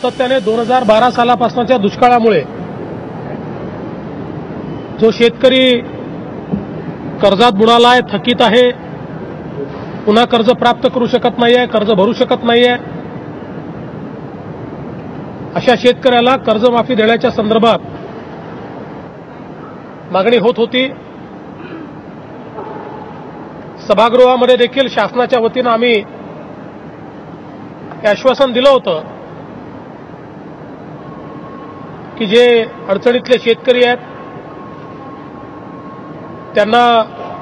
सातत्याने 2012 सालापासूनच्या दुष्काळामुळे जो शेतकरी कर्जात बुडालाय, थकीत आहे, पुन्हा कर्ज प्राप्त करू शकत नाहीये, कर्ज भरू शकत नाहीये, अशा शेतकऱ्याला कर्जमाफी देण्याच्या संदर्भात मागणी होत होती। सभागृहामध्ये देखील शासनाच्या वतीनं आम्ही आश्वासन दिलं होतं की जे अडचणीतले शेतकरी आहेत त्यांना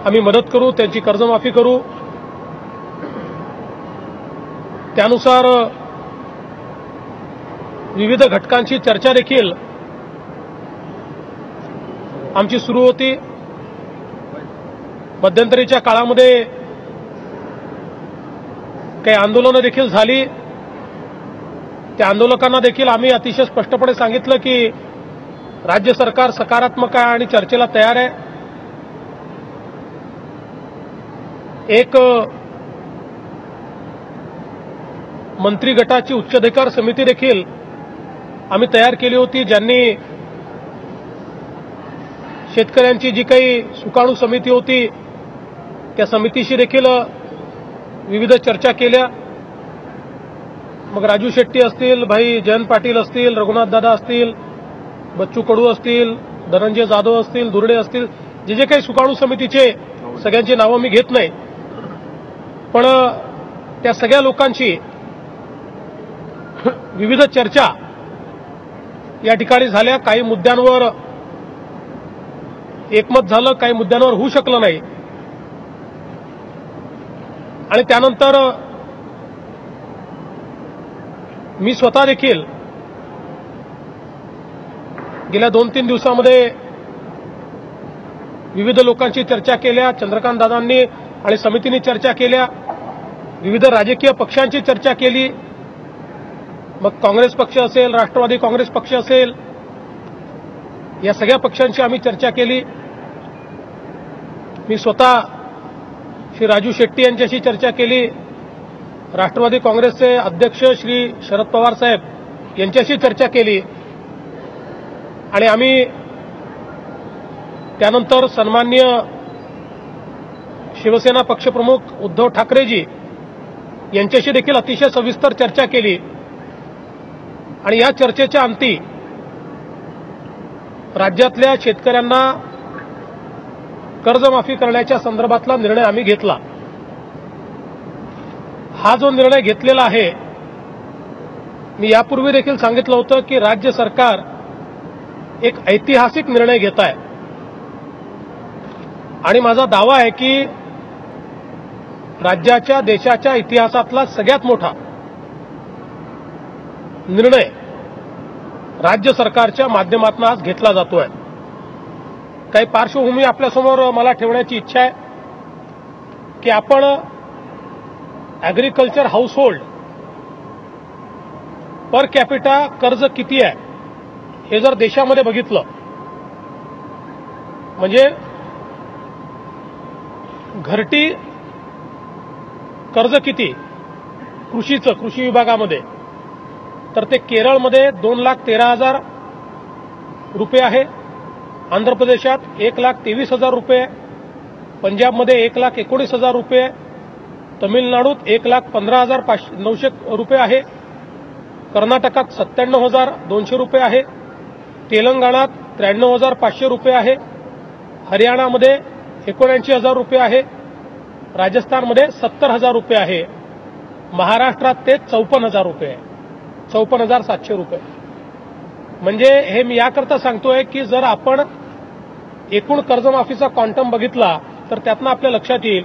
आम्ही मदत करू, त्यांची कर्जमाफी करू। त्यानुसार विविध घटकांची चर्चा देखील आमची सुरू होती। मध्यंतरीच्या काळामध्ये काही आंदोलनं देखील झाली। त्या आंदोलकांना देखील आम्ही अतिशय स्पष्टपणे सांगितलं की राज्य सरकार सकारात्मक आहे आणि चर्चेला तयार आहे। एक मंत्री गटाची उच्चाधिकार समिती देखील आम्ही तयार केली होती, ज्यांनी शेतकऱ्यांची जी काही सुकाणू समिती होती त्या समितीशी देखील विविध चर्चा केल्या। मग राजू शेट्टी असतील, भाई जयंत पाटील असतील, रघुनाथ दादा असतील, बच्चू कडू असतील, धनंजय जाधव असतील, दुर्डे असतील, जे काही सुकाणू समितीचे सगळ्यांची नावं मी घेत नाही, पण त्या सगळ्या लोकांची विविध चर्चा या ठिकाणी झाल्या। काही मुद्द्यांवर एकमत झालं, काही मुद्द्यांवर होऊ शकलं नाही। आणि त्यानंतर मी स्वतः देखील गेल्या 2-3 दिवसांमध्ये विविध लोकांची चर्चा केल्या, चंद्रकांत दादांनी आणि समितीने चर्चा केल्या, विविध राजकीय पक्षांची चर्चा केली। मग काँग्रेस पक्ष असेल, राष्ट्रवादी काँग्रेस पक्ष असेल, या सगळ्या पक्षांची आम्ही चर्चा केली। मी स्वतः श्री राजू शेट्टी यांच्याशी चर्चा केली, राष्ट्रवादी काँग्रेसचे अध्यक्ष श्री शरद पवार साहेब यांच्याशी चर्चा केली आणि आम्ही त्यानंतर सन्माननीय शिवसेना पक्षप्रमुख उद्धव ठाकरेजी यांच्याशी देखील अतिशय सविस्तर चर्चा केली। आणि या चर्चेच्या अंती राज्यातल्या शेतकऱ्यांना कर्जमाफी करण्याच्या संदर्भातला निर्णय आम्ही घेतला। हा जो निर्णय घेतलेला आहे, मी यापूर्वी देखील सांगितलं होतं की राज्य सरकार एक ऐतिहासिक निर्णय घेत आहे आणि माझा दावा आहे की राज्याच्या, देशाच्या इतिहासातला सगळ्यात मोठा निर्णय राज्य सरकारच्या माध्यमातून आज घेतला जातोय। काही पार्श्वभूमी आपल्यासमोर मला ठेवण्याची इच्छा आहे की आपण ऍग्रीकल्चर हाऊसहोल्ड पर कॅपिटा कर्ज किती आहे हे जर देशामध्ये बघितलं, म्हणजे घरटी कर्ज किती कृषीचं, कृषी विभागामध्ये, तर ते केरळमध्ये 2,13,000 रुपये आहे, आंध्र प्रदेशात 1,23,000 रुपये, पंजाबमध्ये 1,19,000 रुपये, तमिळनाडूत 1,15,900 रुपये आहे, कर्नाटकात 97,200 रुपये आहे, तेलंगणात 93,500 रुपये आहे, हरियाणामध्ये 79,000 रुपये आहे, राजस्थानमध्ये 70,000 रुपये आहे, महाराष्ट्रात ते 54,000 रुपये आहे, 54,700 रुपये। म्हणजे हे मी याकरता सांगतोय की जर आपण एकूण कर्जमाफीचा क्वांटम बघितला तर त्यातनं आपल्या लक्षात येईल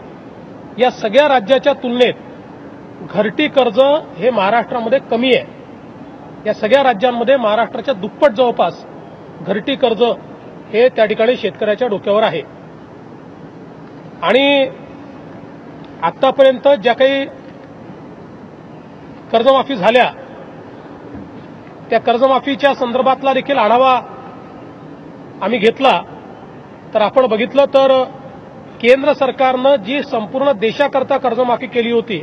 या सगळ्या राज्याच्या तुलनेत घरटी कर्ज हे महाराष्ट्रामध्ये कमी आहे। या सगळ्या राज्यांमध्ये महाराष्ट्राच्या दुप्पट जवळपास घरटी कर्ज हे त्या ठिकाणी शेतकऱ्याच्या डोक्यावर आहे। आणि आतापर्यंत ज्या काही कर्जमाफी झाल्या त्या कर्जमाफीच्या संदर्भातला देखील आढावा आम्ही घेतला, तर आपण बघितलं तर केंद्र सरकारनं जी संपूर्ण देशाकरता कर्जमाफी केली होती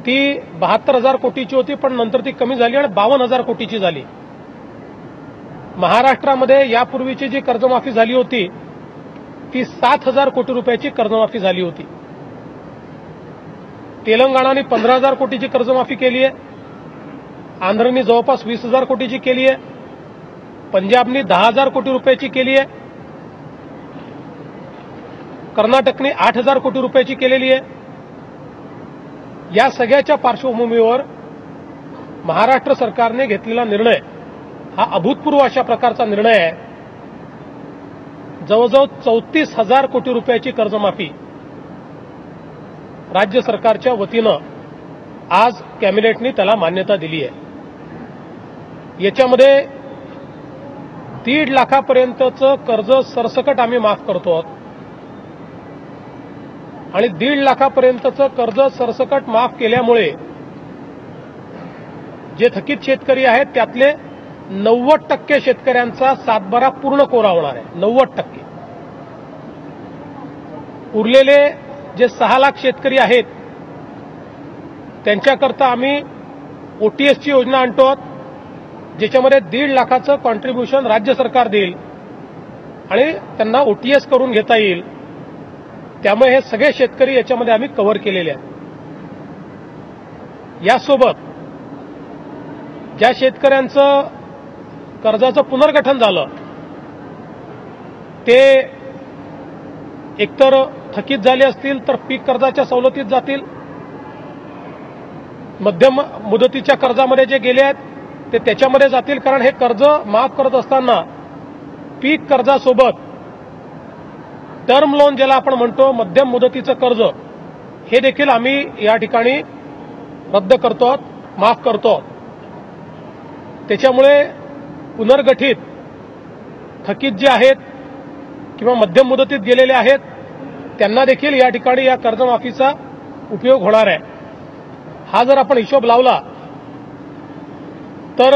ती 72,000 कोटीची होती, पण नंतर ती कमी झाली आणि 52,000 कोटीची झाली. महाराष्ट्रामध्ये यापूर्वीची जी कर्जमाफी झाली होती ती 7,000 कोटी रुपयाची कर्जमाफी झाली होती. तेलंगणाने 15,000 कोटीची कर्जमाफी केली आहे. आंध्रनी जवळपास 20,000 कोटीची केली आहे. पंजाबनी 10,000 कोटी रुपयाची केली आहे. कर्नाटकने 8,000 कोटी रुपयाची केलेली आहे. या सगळ्याच्या पार्श्वभूमीवर महाराष्ट्र सरकारने घेतलेला निर्णय हा अभूतपूर्व अशा प्रकारचा निर्णय आहे. जवळजवळ 34,000 कोटी रुपयाची कर्जमाफी राज्य सरकारच्या वतीनं आज कॅबिनेटने त्याला मान्यता दिली आहे. याच्यामध्ये 1.5 लाखापर्यंतचं कर्ज सरसकट आम्ही माफ करतो आहोत आणि 1.5 लाखापर्यंतचं कर्ज सरसकट माफ केल्यामुळे जे थकीत शेतकरी आहेत त्यातले 90% शेतकऱ्यांचा सातबारा पूर्ण कोरा होणार आहे. 90%. उरलेले जे 6 लाख शेतकरी आहेत त्यांच्याकरता आम्ही ओटीएसची योजना आणतो आहोत, ज्याच्यामध्ये 1.5 लाखाचं कॉन्ट्रीब्युशन राज्य सरकार देईल आणि त्यांना ओटीएस करून घेता येईल. त्यामुळे हे सगळे शेतकरी याच्यामध्ये आम्ही कव्हर केलेले आहेत. यासोबत ज्या शेतकऱ्यांचं कर्जाचं पुनर्गठन झालं ते एकतर थकीत झाले असतील तर पीक कर्जाच्या सवलतीत जातील. मध्यम मुदतीच्या कर्जामध्ये जे गेले आहेत ते त्याच्यामध्ये जातील, कारण हे कर्ज माफ करत असताना पीक कर्जासोबत टर्म लोन ज्याला आपण म्हणतो मध्यम मुदतीचं कर्ज हे देखील आम्ही या ठिकाणी रद्द करतो आहोत, माफ करतो आहोत. त्याच्यामुळे पुनर्गठित थकीत जे आहेत किंवा मध्यम मुदतीत गेलेले आहेत त्यांना देखील या ठिकाणी या कर्जमाफीचा उपयोग होणार आहे. हा जर आपण हिशोब लावला तर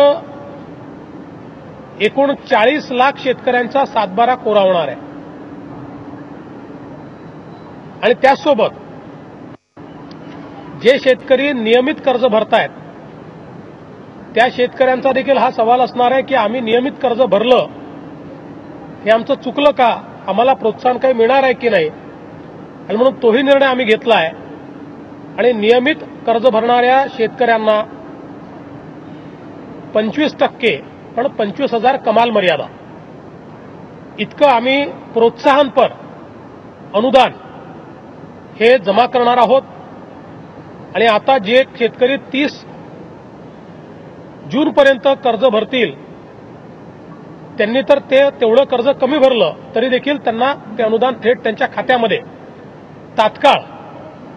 एकूण 40 लाख शेतकऱ्यांचा सातबारा कोरा होणार आहे. आणि त्याचसोबत जे शेतकरी नियमित कर्ज भरतायत त्या शेतकऱ्यांचा देखील हा सवाल असणार आहे की आम्ही नियमित कर्ज भरलं हे आमचं चुकलं का, आम्हाला प्रोत्साहन काही मिळणार आहे की नाही, आणि म्हणून तोही निर्णय आम्ही घेतला आहे. आणि नियमित कर्ज भरणाऱ्या शेतकऱ्यांना 25% पण 25,000 कमाल मर्यादा इतकं आम्ही प्रोत्साहनपर अनुदान हे जमा करणार आहोत. आणि आता जे शेतकरी 30 जूनपर्यंत कर्ज भरतील त्यांनी तर तेवढं कर्ज कमी भरलं तरी देखील त्यांना ते अनुदान थेट त्यांच्या खात्यामध्ये तात्काळ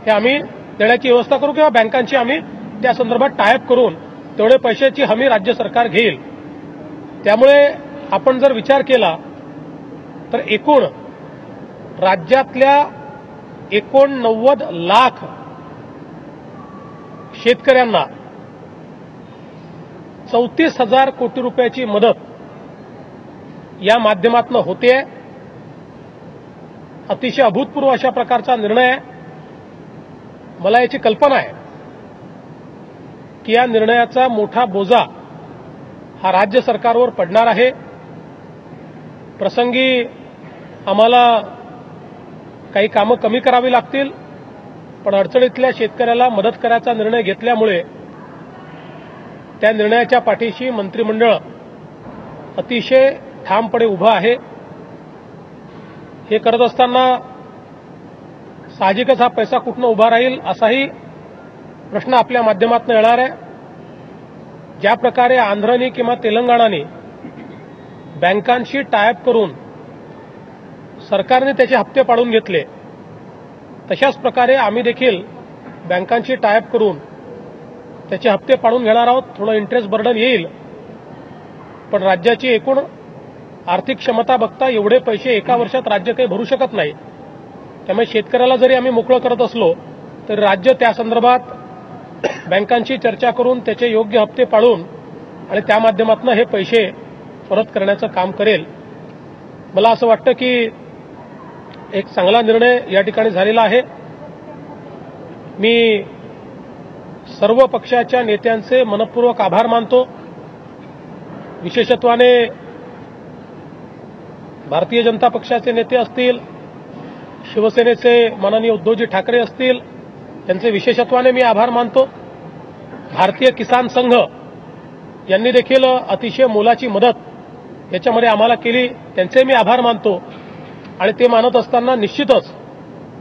हे आम्ही देण्याची व्यवस्था करू किंवा बँकांची आम्ही त्या संदर्भात टायअप करून तेवढे पैशाची हमी राज्य सरकार घेईल. त्यामुळे आपण जर विचार केला तर एकूण राज्यातल्या 89 लाख शेतकऱ्यांना 34,000 कोटी रुपयाची मदत या माध्यमातून होते. अतिशय अभूतपूर्व अशा प्रकारचा निर्णय आहे. मला याची कल्पना आहे की या निर्णयाचा मोठा बोजा हा राज्य सरकारवर पडणार आहे. प्रसंगी आम्हाला काही कामं कमी करावी लागतील, पण अडचणीतल्या शेतकऱ्याला मदत करायचा निर्णय घेतल्यामुळे त्या निर्णयाच्या पाठीशी मंत्रिमंडळ अतिशय ठामपणे उभं आहे. हे करत असताना साहजिकच हा पैसा कुठनं उभा राहील असाही प्रश्न आपल्या माध्यमातून येणार आहे. ज्या प्रकारे आंध्रनी किंवा तेलंगणाने बँकांशी टायअप करून सरकारने त्याचे हप्ते पाडून घेतले, तशाच प्रकारे आम्ही देखील बँकांशी टायअप करून त्याचे हप्ते पाडून घेणार आहोत. थोडं इंटरेस्ट बर्डन येईल, पण राज्याची एकूण आर्थिक क्षमता बघता एवढे पैसे एका वर्षात राज्य काही भरू शकत नाही. त्यामुळे शेतकऱ्याला जरी आम्ही मोकळं करत असलो तर राज्य त्या संदर्भात बँकांशी चर्चा करून त्याचे योग्य हप्ते पाडून आणि त्या माध्यमातून हे पैसे परत करण्याचं काम करेल. मला असं वाटतं की एक चांगला निर्णय या ठिकाणी झालेला आहे. मी सर्व पक्षाच्या नेत्यांचे मनपूर्वक आभार मानतो। विशेषत्वाने भारतीय जनता पक्षाचे नेते असतील, शिवसेनेचे माननीय उद्धवजी ठाकरे असतील, त्यांचे विशेषत्वाने मी आभार मानतो। भारतीय किसान संघ यांनी देखील अतिशय मोलाची मदत याच्यामध्ये आम्हाला केली, त्यांचे मी आभार मानतो। आणि ते मानत असताना निश्चितच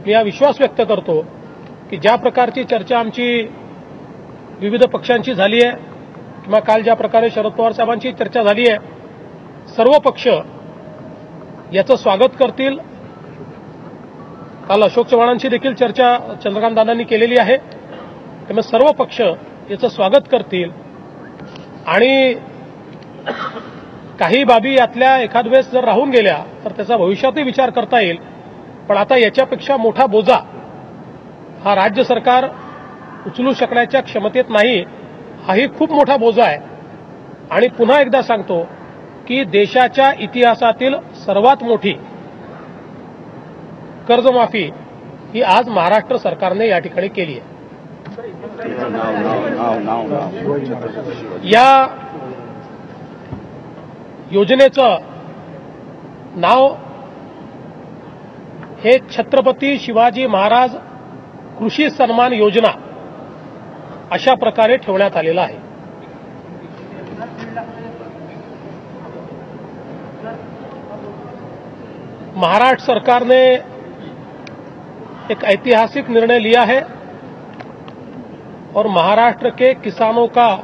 मी हा विश्वास व्यक्त करतो की ज्या प्रकारची चर्चा आमची विविध पक्षांची झाली आहे किंवा काल ज्या प्रकारे शरद पवार साहेबांची चर्चा झाली आहे, सर्व पक्ष याचं स्वागत करतील। काल अशोक चव्हाणांची देखील चर्चा चंद्रकांत दादांनी केलेली आहे, त्यामुळे सर्व पक्ष याचं स्वागत करतील आणि काही बाबी यातल्या एखाद वेळेस जर राहून गेल्या तर त्याचा भविष्यातही विचार करता येईल। पण आता याच्यापेक्षा मोठा बोजा हा राज्य सरकार उचलू शकण्याच्या क्षमतेत नाही, हाही खूप मोठा बोजा आहे। आणि पुन्हा एकदा सांगतो की देशाच्या इतिहासातील सर्वात मोठी कर्जमाफी ही आज महाराष्ट्र सरकारने या ठिकाणी केली आहे। या योजनेचं नाव हे छत्रपती शिवाजी महाराज कृषी सन्मान योजना अशा प्रकारे ठेवण्यात आलेलं आहे। महाराष्ट्र सरकार ने एक ऐतिहासिक निर्णय लिया है और महाराष्ट्र के किसानों का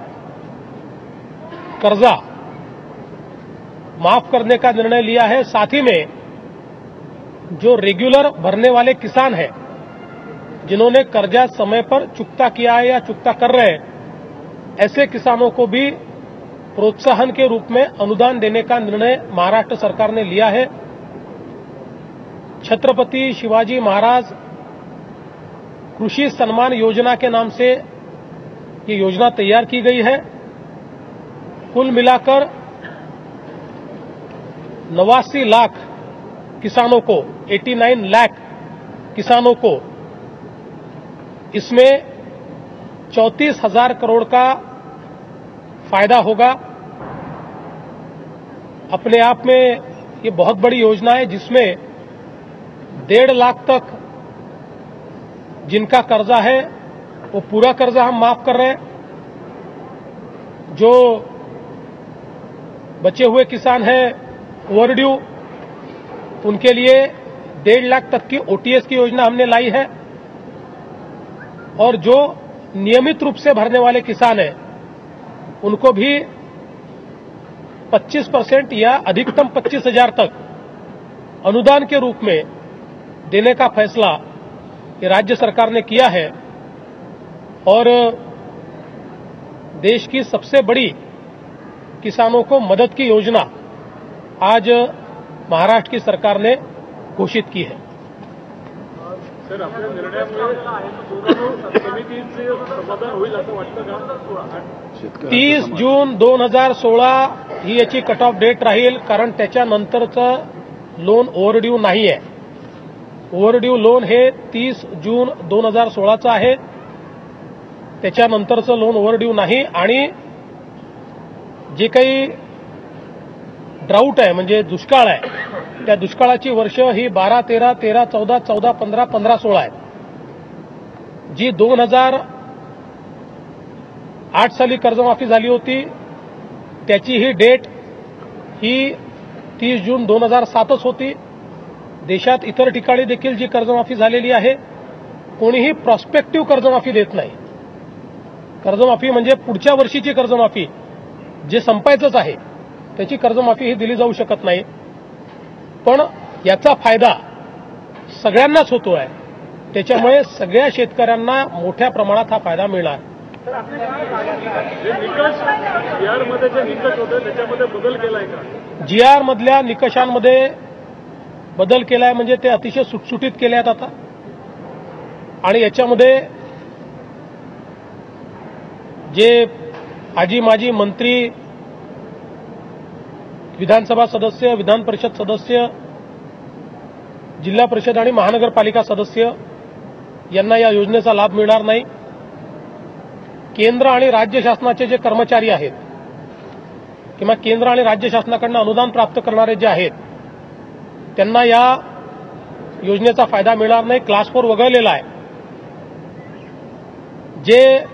कर्जा माफ करने का निर्णय लिया है। साथ ही में जो रेगुलर भरने वाले किसान हैं, जिन्होंने कर्जा समय पर चुकता किया है या चुकता कर रहे हैं, ऐसे किसानों को भी प्रोत्साहन के रूप में अनुदान देने का निर्णय महाराष्ट्र सरकार ने लिया है। छत्रपति शिवाजी महाराज कृषि सम्मान योजना के नाम से ये योजना तैयार की गई है। कुल मिलाकर 89 लाख किसानों को, 89 लाख किसानों को इसमें 34,000 करोड़ का फायदा होगा। अपने आप में ये बहुत बड़ी योजना है, जिसमें 1.5 लाख तक जिनका कर्जा है वो पूरा कर्जा हम माफ कर रहे हैं। जो बचे हुए किसान हैं ओवरड्यू, उनके लिए 1.5 लाख तक की ओटीएस की योजना हमने लाई है। और जो नियमित रूप से भरने वाले किसान हैं उनको भी 25% या अधिकतम 25,000 तक अनुदान के रूप में देने का फैसला ये राज्य सरकार ने किया है। और देश की सबसे बड़ी किसानों को मदद की योजना आज महाराष्ट्र की सरकार ने घोषित की है। सर, आपल्या निर्णयामुळे समितीचे समाधान होईल असं वाटतं का? 30 जून 2016 ही याची कट ऑफ डेट राहील, कारण त्याच्यानंतरचं लोन ओव्हरड्यू नाही आहे। ओव्हरड्यू लोन हे 30 जून 2016चं आहे, त्याच्यानंतरचं लोन ओव्हरड्यू नाही। आणि जे काही ड्राऊट आहे म्हणजे दुष्काळ आहे, त्या दुष्काळाची वर्ष ही 12, 13, 13, 14, 14, 15, 15, 16 आहे। जी 2008 साली कर्जमाफी झाली होती त्याची ही डेट ही 30 जून 2007च होती। देशात इतर ठिकाणी देखील जी कर्जमाफी झालेली आहे, कोणीही प्रॉस्पेक्टिव्ह कर्जमाफी देत नाही। कर्जमाफी म्हणजे पुढच्या वर्षीची कर्जमाफी, जे संपायचंच आहे त्याची कर्जमाफी ही दिली जाऊ शकत नाही। पण याचा फायदा सगळ्यांनाच होतो आहे, त्याच्यामुळे सगळ्या शेतकऱ्यांना मोठ्या प्रमाणात हा फायदा मिळणार। जीआरमध्ये जे निकष होते त्याच्यामध्ये बदल केलाय का? जीआर मधल्या निकषांमध्ये बदल केलाय, म्हणजे ते अतिशय सुटसुटीत केले आहेत आता। आणि याच्यामध्ये जे आजी माजी मंत्री, विधानसभा सदस्य, विधान परिषद सदस्य, जिल्हा परिषद आणि महानगरपालिका सदस्य यांना या योजनेचा लाभ मिळणार नाही। केंद्र आणि राज्य शासनाचे जे कर्मचारी आहेत किंवा केंद्र आणि राज्य शासनाकडून अनुदान प्राप्त करणारे जे आहेत त्यांना या योजनेचा फायदा मिळणार नाही. क्लास 4 वगळलेला आहे. जे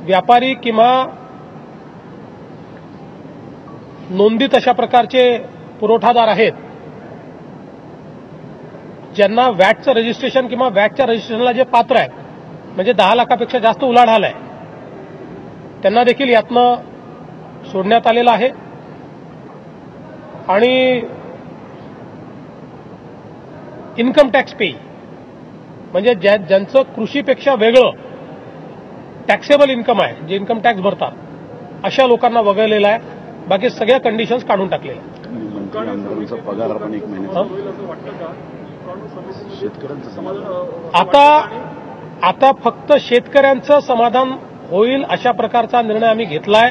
व्यापारी किंवा नोंदीत अशा प्रकारचे पुरवठादार आहेत ज्यांना वॅटचं रजिस्ट्रेशन किंवा वॅटच्या रजिस्ट्रेशनला जे पात्र आहेत म्हणजे 10 लाखापेक्षा जास्त उलाढाल आहे त्यांना देखील यातनं सोडण्यात आलेलं आहे. आणि इन्कम टॅक्स पे म्हणजे ज्यांचं कृषीपेक्षा वेगळं टॅक्सेबल इन्कम आहे, जे इन्कम टॅक्स भरतात अशा लोकांना वगळलेलं आहे. बाकी सगळ्या कंडिशन्स काढून टाकलेल्या आहेत. पगार आपण 1 महिन्याचा शेतकऱ्यांचं समाधान आता फक्त शेतकऱ्यांचं समाधान होईल अशा प्रकारचा निर्णय आम्ही घेतलाय.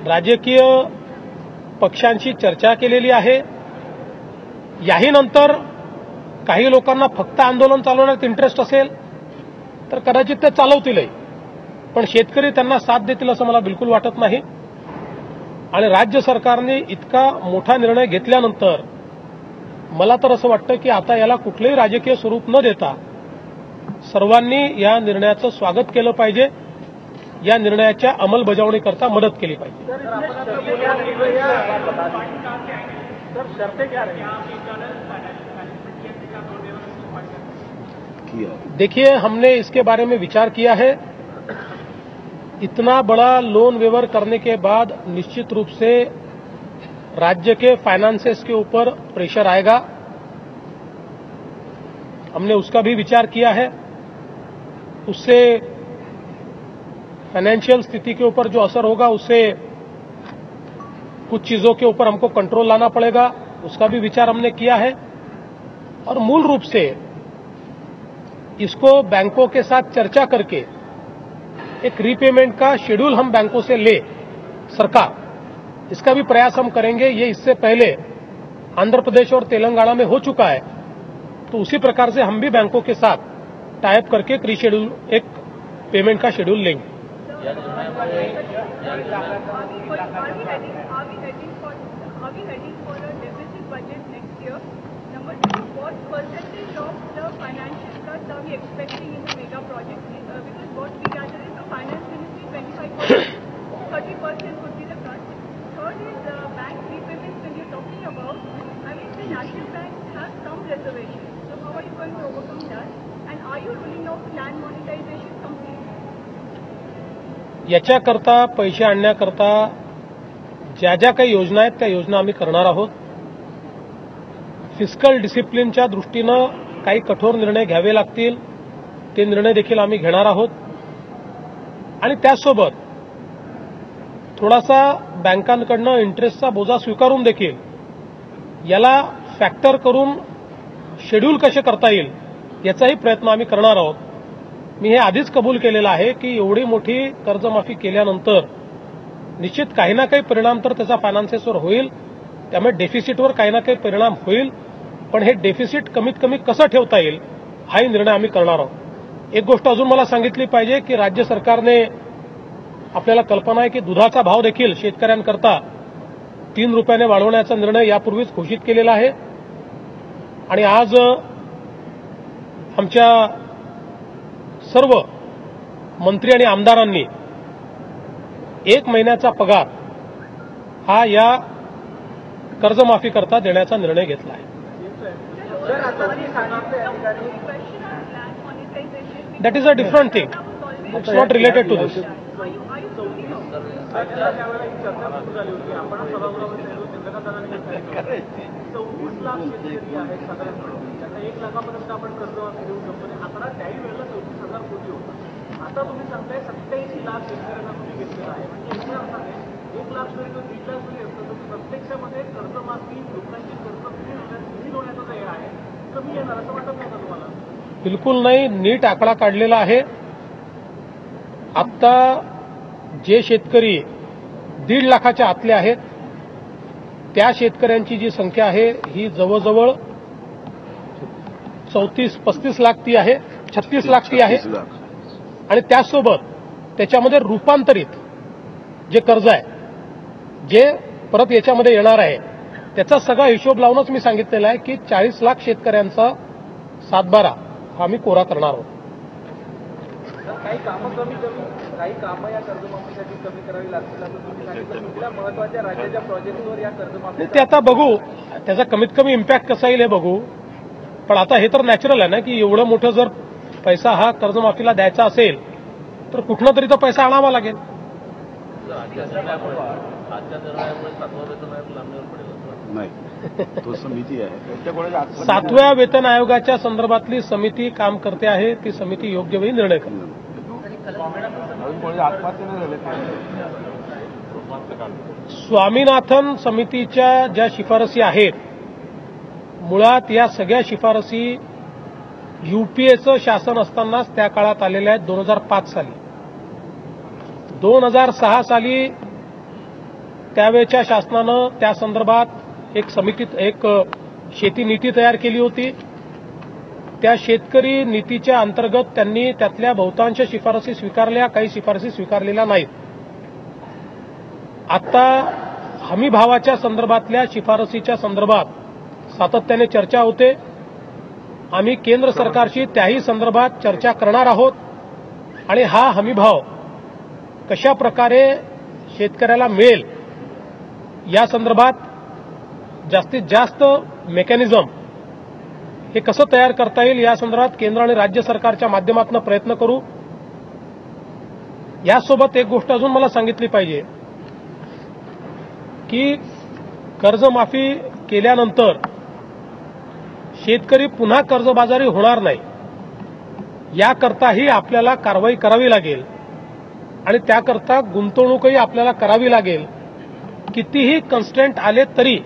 राजकीय पक्षांशी चर्चा केलेली आहे. याही नंतर काही लोकांना फक्त आंदोलन चालवण्यात इंटरेस्ट असेल तर कदाचित ते चालवतीलही, पण शेतकरी त्यांना साथ देतील असं मला बिलकुल वाटत नाही. आणि राज्य सरकारने इतका मोठा निर्णय घेतल्यानंतर मला तर असं वाटतं की आता याला कुठलंही राजकीय स्वरूप न देता सर्वांनी या निर्णयाचं स्वागत केलं पाहिजे. या निर्णयाच्या अंमलबजावणीकरता मदत केली पाहिजे. देखिए, हमने इसके बारे में विचार किया है. इतना बड़ा लोन वेवर करने के बाद निश्चित रूप से राज्य के फाइनेंसेस के ऊपर प्रेशर आएगा. हमने उसका भी विचार किया है. उससे फाइनेंशियल स्थिति के ऊपर जो असर होगा उससे कुछ चीजों के ऊपर हमको कंट्रोल लाना पड़ेगा. उसका भी विचार हमने किया है. और मूल रूप से इसको बैंकों के साथ चर्चा करके एक रीपेमेंट का शेड्यूल हम बैंकों से ले सरकार, इसका भी प्रयास हम करेंगे. ये इससे पहले आंध्र प्रदेश और तेलंगाना में हो चुका है, तो उसी प्रकार से हम भी बैंकों के साथ टाइप करके एक रीशेड्यूल, एक पेमेंट का शेड्यूल लेंगे. याच्याकरता पैसे आणण्याकरता ज्या ज्या काही योजना आहेत त्या योजना आम्ही करणार आहोत. फिस्कल डिसिप्लिनच्या दृष्टीनं काही कठोर निर्णय घ्यावे लागतील, ते निर्णय देखील आम्ही घेणार आहोत. आणि त्यासोबत थोडासा बँकांकडनं इंटरेस्टचा बोजा स्वीकारून देखील याला फॅक्टर करून शेड्यूल कसे करता येईल याचाही प्रयत्न आम्ही करणार आहोत. मी हे आधीच कबूल केलेलं आहे की एवढी मोठी कर्जमाफी केल्यानंतर निश्चित काही ना काही परिणाम तर त्याचा फायनान्सेसवर होईल. त्यामुळे डेफिसिटवर काही ना काही परिणाम होईल, पण हे डेफिसिट कमीत कमी कसं ठेवता येईल हाही निर्णय आम्ही करणार आहोत. एक गोष्ट अजून मला सांगितली पाहिजे की राज्य सरकारने, आपल्याला कल्पना आहे की दुधाचा भाव देखील शेतकऱ्यांकरता 3 रुपयाने वाढवण्याचा निर्णय यापूर्वीच घोषित केलेला आहे. आणि आज आमच्या सर्व मंत्री आणि आमदारांनी 1 महिन्याचा पगार हा या कर्जमाफी करता देण्याचा निर्णय घेतला आहे. That is a different thing. It's not related to this. आता तुम्ही सांगताय 87 लाख शेतकऱ्यांना तुम्ही घेतलेला आहे. म्हणजे एका अर्थाने 1 लाख जरी तो 1.5 लाख जरी असतं तर प्रत्यक्षामध्ये कर्जमाफी लोकांची कर्ज होण्याचा जे आहे कमी येणार असं वाटत नाही का तुम्हाला? बिलकुल नाही. नीट आकडा काढलेला आहे. आता जे शेतकरी 1.5 लाखाच्या आतले आहेत त्या शेतकऱ्यांची जी संख्या आहे ही जवळजवळ 34-35 लाख ती आहे, 36 लाख ती आहे. आणि त्याचसोबत त्याच्यामध्ये रूपांतरित जे कर्ज आहे, जे परत याच्यामध्ये येणार आहे, त्याचा सगळा हिशोब लावूनच मी सांगितलेला आहे की 40 लाख शेतकऱ्यांचा 7/12 हा मी कोरा करणार आहोत. काही कामं काही कामं या कर्जमाफीसाठी कमी करावी लागतील असं तुम्ही सांगितलं. कुठल्या महत्वाच्या राज्याच्या प्रोजेक्टवर या कर्जमाफी ते आता बघू, त्याचा कमीत कमी इम्पॅक्ट कसा येईल हे बघू. पण आता हे तर नॅचरल आहे ना की एवढं मोठं जर पैसा हा कर्जमाफीला द्यायचा असेल तर कुठनं तरी तो पैसा आणावा लागेल. नाही, तो समिती आहे. 7व्या वेतन आयोगाच्या संदर्भातली समिती काम करते आहे. ती समिती योग्य वेळी निर्णय करेल. स्वामीनाथन समितीच्या ज्या शिफारसी आहेत, मुळात या सगळ्या शिफारसी युपीएचं शासन असतानाच त्या काळात आलेल्या आहेत. 2005 साली, 2006 साली त्यावेळच्या शासनानं त्या संदर्भात एक शेती नीती तयार केली होती. त्या शेतकरी नीतीच्या अंतर्गत त्यांनी त्यातल्या बहुतांश शिफारसी स्वीकारल्या, काही शिफारसी स्वीकारलेल्या नाहीत. आता हमी भावाच्या संदर्भातल्या शिफारसीच्या संदर्भात सातत्याने चर्चा होते. आम्ही केंद्र सरकारशी त्याही संदर्भात चर्चा करणार आहोत आणि हा हमी भाव कशा प्रकारे शेतकऱ्याला मिळेल या संदर्भात जास्तीत जास्त मेकॅनिझम हे कसं तयार करता येईल या संदर्भात केंद्र आणि राज्य सरकारच्या माध्यमातून प्रयत्न करू. यासोबत एक गोष्ट अजून मला सांगितली पाहिजे की कर्जमाफी केल्यानंतर शेतकरी पुन्हा कर्जबाजारी होणार नाही याकरताही आपल्याला कारवाई करावी लागेल आणि त्याकरता गुंतवणूकही आपल्याला करावी लागेल. कितीही कन्स्ट्रेंट आले तरी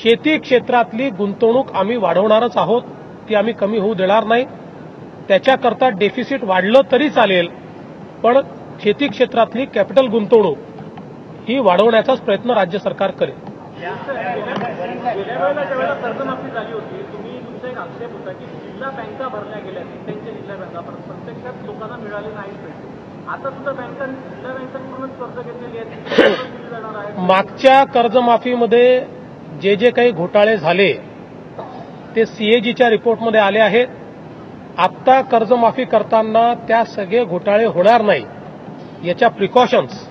शेती क्षेत्रातली गुंतवणूक आम्ही वाढवणारच आहोत. ती आम्ही कमी होऊ देणार नाही. त्याच्याकरता डेफिसिट वाढलं तरी चालेल, पण शेती क्षेत्रातली कॅपिटल गुंतवणूक ही वाढवण्याचाच प्रयत्न राज्य सरकार करेल. गेल्या वेळेला ज्यावेळेला कर्जमाफी झाली होती, तुमचा एक आक्षेप होता की जिल्हा बँका भरल्या गेल्या, त्यांच्या जिल्हा बँका प्रत्यक्षात लोकांना मिळाले नाहीत पैसे. आता सुद्धा जिल्हा बँकांकडूनच कर्ज घेतलेली आहेत. मागच्या कर्जमाफीमध्ये जे काही घोटाळे झाले ते सीएजीच्या रिपोर्टमध्ये आले आहेत. आत्ता कर्जमाफी करताना त्या सगळे घोटाळे होणार नाही याच्या प्रिकॉशन्स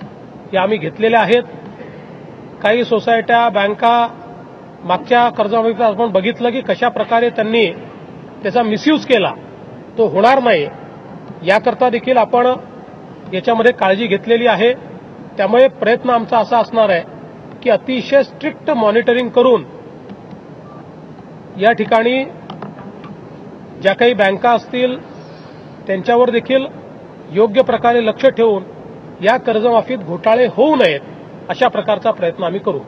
या आम्ही घेतलेल्या आहेत. काही सोसायट्या, बँका मागच्या कर्जमाफीत आपण बघितलं की कशा प्रकारे त्यांनी त्याचा मिसयूज केला. तो होणार नाही याकरता देखील आपण याच्यामध्ये काळजी घेतलेली आहे. त्यामुळे प्रयत्न आमचा असा असणार आहे की अतिशय स्ट्रिक्ट मॉनिटरिंग करून या ठिकाणी ज्या काही बँका असतील त्यांच्यावर देखील योग्य प्रकारे लक्ष ठेवून या कर्जमाफीत घोटाळे होऊ नयेत अशा प्रकारचा प्रयत्न आम्ही करू.